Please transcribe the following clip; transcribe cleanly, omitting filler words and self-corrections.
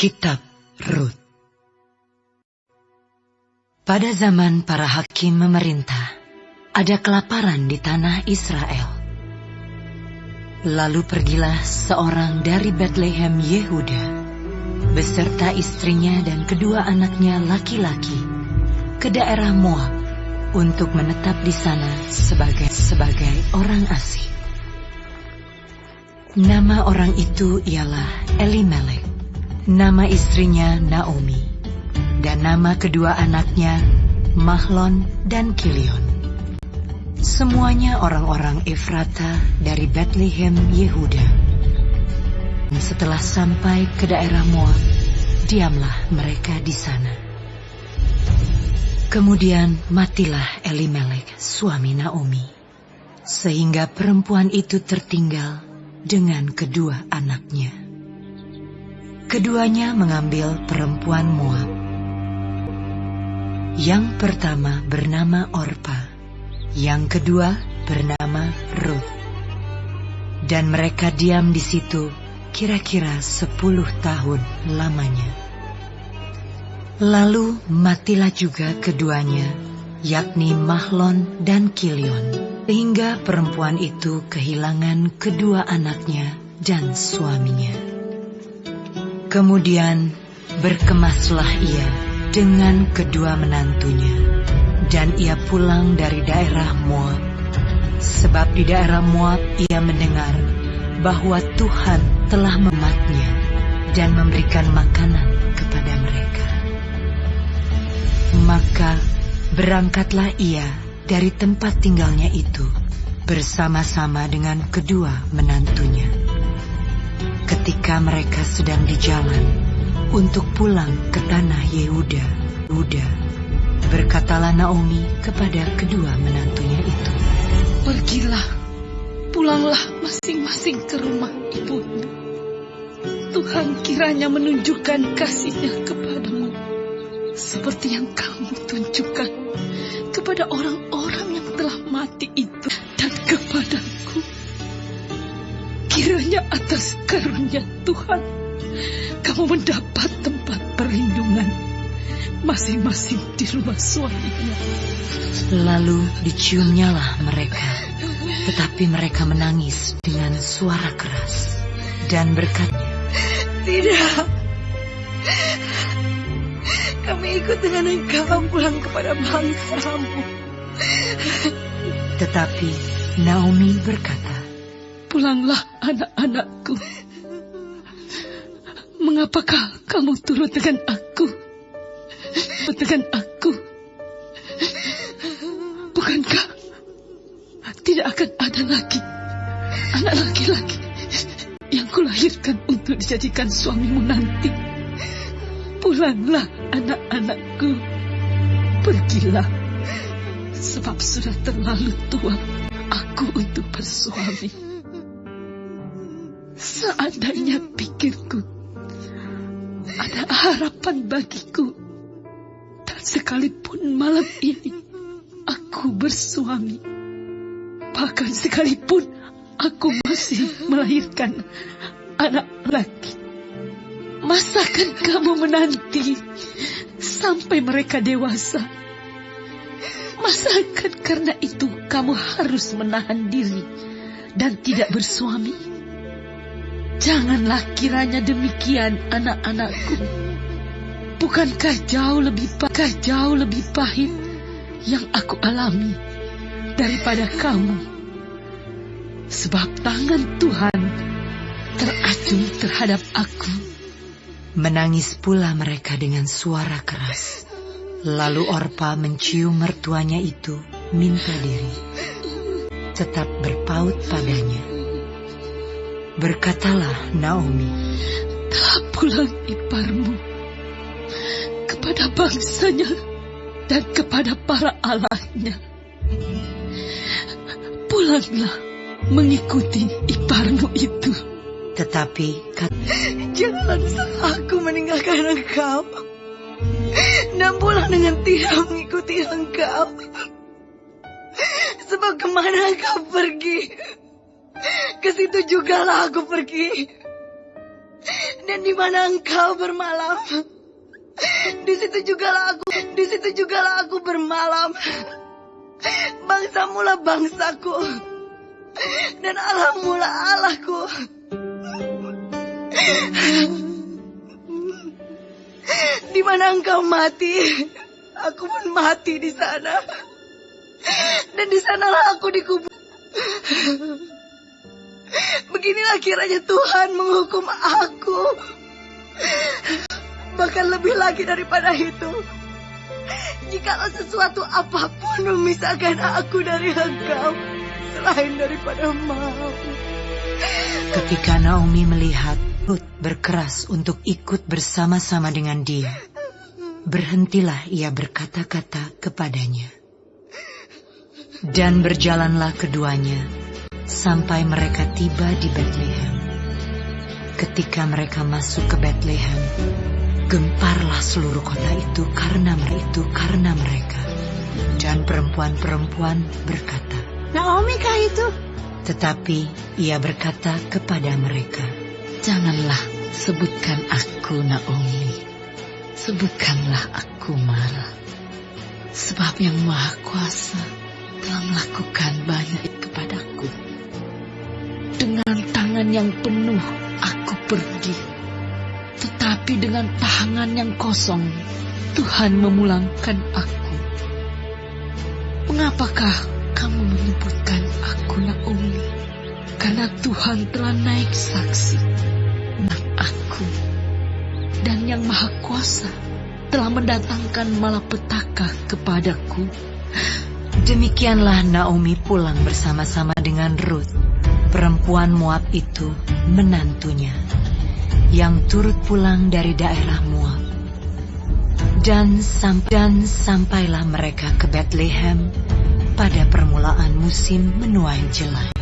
Kitab Rut. Pada zaman para hakim memerintah, ada kelaparan di tanah Israel. Lalu pergilah seorang dari Betlehem Yehuda, beserta istrinya dan kedua anaknya laki-laki, ke daerah Moab untuk menetap di sana sebagai orang asing. Nama orang itu ialah Elimelek. Nama istrinya Naomi, dan nama kedua anaknya Mahlon dan Kilion. Semuanya orang-orang Efrata dari Betlehem Yehuda. Setelah sampai ke daerah Moab, diamlah mereka di sana. Kemudian matilah Elimelek, suami Naomi, sehingga perempuan itu tertinggal dengan kedua anaknya. Keduanya mengambil perempuan Moab. Yang pertama bernama Orpa, yang kedua bernama Rut. Dan mereka diam di situ kira-kira 10 tahun lamanya. Lalu matilah juga keduanya, yakni Mahlon dan Kilion, sehingga perempuan itu kehilangan kedua anaknya dan suaminya. Kemudian berkemaslah ia dengan kedua menantunya, dan ia pulang dari daerah Moab, sebab di daerah Moab ia mendengar bahwa Tuhan telah mematnya dan memberikan makanan kepada mereka. Maka berangkatlah ia dari tempat tinggalnya itu bersama-sama dengan kedua menantunya. Ketika mereka sedang di jalan untuk pulang ke tanah Yehuda, berkatalah Naomi kepada kedua menantunya itu, "Pergilah, pulanglah masing-masing ke rumah ibunya. Tuhan kiranya menunjukkan kasih-Nya kepadamu, seperti yang kamu tunjukkan kepada orang-orang yang telah mati itu dan kepadaku. Kiranya atas karunia Tuhan, kamu mendapat tempat perlindungan masing-masing di rumah suaminya." Lalu diciumnyalah mereka, tetapi mereka menangis dengan suara keras dan berkata, "Tidak, kami ikut dengan engkau pulang kepada bangsamu." Tetapi Naomi berkata, "Pulanglah anak-anakku. Mengapakah kamu turut dengan aku? Bukankah tidak akan ada lagi anak laki-laki yang kulahirkan untuk dijadikan suamimu nanti? Pulanglah anak-anakku, pergilah, sebab sudah terlalu tua aku untuk bersuami. Seandainya pikirku ada harapan bagiku, dan sekalipun malam ini aku bersuami, bahkan sekalipun aku masih melahirkan anak laki, masakan kamu menanti sampai mereka dewasa? Masakan karena itu kamu harus menahan diri dan tidak bersuami? Janganlah kiranya demikian, anak-anakku. Bukankah jauh lebih pahit yang aku alami daripada kamu? Sebab tangan Tuhan teracung terhadap aku." menangis pula mereka dengan suara keras. Lalu Orpa mencium mertuanya itu minta diri, tetap berpaut padanya. Berkatalah Naomi, "Telah pulang iparmu kepada bangsanya dan kepada para allahnya. Pulanglah mengikuti iparmu itu." Tetapi "Jangan aku meninggalkan engkau dan pulang dengan tidak mengikuti engkau. Sebab kemana engkau pergi, ke situ jugalah aku pergi. Dan di mana engkau bermalam, di situ jugalah aku bermalam. Bangsamu lah bangsaku, dan Allahmu lah Allahku. Di mana engkau mati, aku pun mati di sana. Dan di sanalah aku dikubur. Beginilah kiranya Tuhan menghukum aku. Bahkan lebih lagi daripada itu, jikalau sesuatu apapun memisahkan aku dari engkau, selain daripada maut. Ketika Naomi melihat Rut berkeras untuk ikut bersama-sama dengan dia, berhentilah ia berkata-kata kepadanya. Dan berjalanlah keduanya sampai mereka tiba di Betlehem. Ketika mereka masuk ke Betlehem, gemparlah seluruh kota itu karena mereka. Dan perempuan-perempuan berkata, Naomi kah itu? tetapi ia berkata kepada mereka, janganlah sebutkan aku Naomi, sebutkanlah aku Mara, sebab yang Maha Kuasa telah melakukan banyak kepadaku. Dengan tangan yang penuh aku pergi, tetapi dengan tangan yang kosong Tuhan memulangkan aku. Mengapakah kamu menyebutkan aku Naomi? Karena Tuhan telah naik saksi untuk aku, dan yang Maha Kuasa telah mendatangkan malapetaka kepadaku. Demikianlah Naomi pulang bersama-sama dengan Rut, perempuan Moab itu, menantunya, yang turut pulang dari daerah Moab. Dan sampailah mereka ke Betlehem pada permulaan musim menuai jelai.